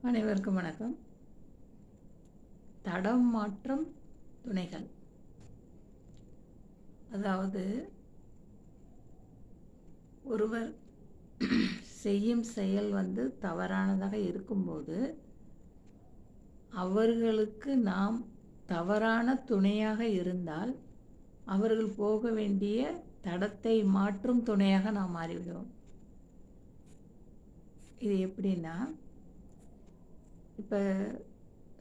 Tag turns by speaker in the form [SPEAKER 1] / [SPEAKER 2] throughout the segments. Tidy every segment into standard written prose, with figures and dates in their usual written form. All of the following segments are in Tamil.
[SPEAKER 1] அனைவருக்கும் வணக்கம். தடம் மாற்றும் துணைகள். அதாவது ஒருவர் செய்யும் செயல் தவறானதாக இருக்கும்போது அவர்களுக்கு நாம் தவறான துணையாக இருந்தால் அவர்கள் போக வேண்டிய தடத்தை மாற்றும் துணையாக நாம் மாறிவிடுவோம். இது எப்படின்னா, இப்போ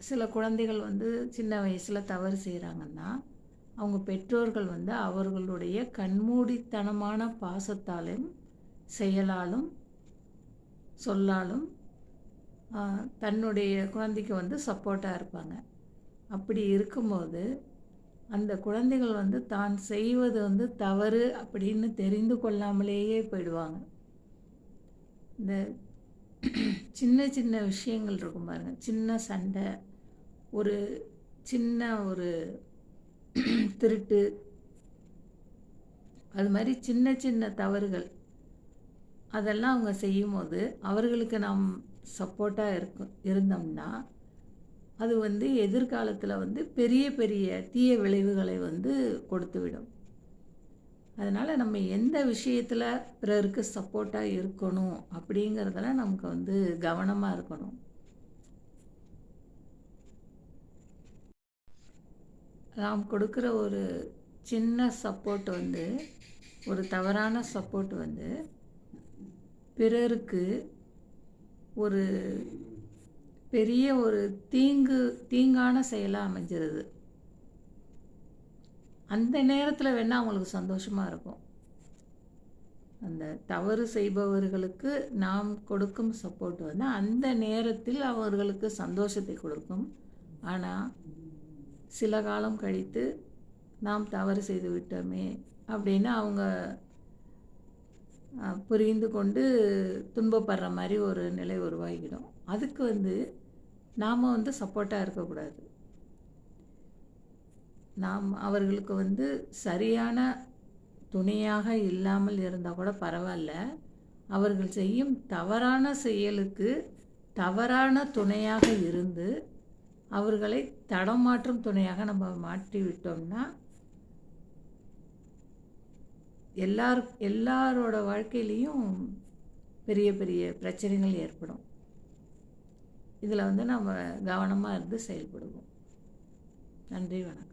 [SPEAKER 1] சில குழந்தைகள் சின்ன வயசில் தவறு செய்கிறாங்கன்னா அவங்க பெற்றோர்கள் அவர்களுடைய கண்மூடித்தனமான பாசத்தாலும் செயலாலும் சொல்லாலும் தன்னுடைய குழந்தைக்கு சப்போர்ட்டாக இருப்பாங்க. அப்படி இருக்கும்போது அந்த குழந்தைகள் தான் செய்வது தவறு அப்படின்னு தெரிந்து கொள்ளாமலேயே போயிடுவாங்க. இந்த சின்ன சின்ன விஷயங்கள் இருக்கும் பாருங்கள், சின்ன சண்டை, ஒரு சின்ன ஒரு திருட்டு, அது மாதிரி சின்ன சின்ன தவறுகள் அதெல்லாம் அவங்க செய்யும்போது அவர்களுக்கு நாம் சப்போர்ட்டாக இருந்தோம்னா அது எதிர்காலத்தில் பெரிய பெரிய தீய விளைவுகளை கொடுத்துவிடும். அதனால் நம்ம எந்த விஷயத்தில் பிறருக்கு சப்போர்ட்டாக இருக்கணும் அப்படிங்கிறதுல நமக்கு கவனமாக இருக்கணும். நாம் கொடுக்குற ஒரு சின்ன சப்போர்ட் ஒரு தவறான சப்போர்ட் பிறருக்கு ஒரு பெரிய ஒரு தீங்கான செயலாக அமைஞ்சிருது. அந்த நேரத்தில் வேணால் அவங்களுக்கு சந்தோஷமாக இருக்கும். அந்த தவறு செய்பவர்களுக்கு நாம் கொடுக்கும் சப்போர்ட் அந்த நேரத்தில் அவர்களுக்கு சந்தோஷத்தை கொடுக்கும். ஆனால் சில காலம் கழித்து நாம் தவறு செய்து விட்டோமே அப்படின்னு அவங்க புரிந்து கொண்டு துன்பப்படுற மாதிரி ஒரு நிலை உருவாகிடும். அதுக்கு நாம் சப்போர்ட்டாக இருக்கக்கூடாது. நாம் அவர்களுக்கு சரியான துணையாக இல்லாமல் இருந்தால் கூட பரவாயில்ல, அவர்கள் செய்யும் தவறான செயலுக்கு தவறான துணையாக இருந்து அவர்களை தடம் மாற்றும் துணையாக நம்ம மாற்றி விட்டோம்னா எல்லாரோட வாழ்க்கையிலையும் பெரிய பெரிய பிரச்சனைகள் ஏற்படும். இதில் நம்ம கவனமாக இருந்து செயல்படுவோம். நன்றி, வணக்கம்.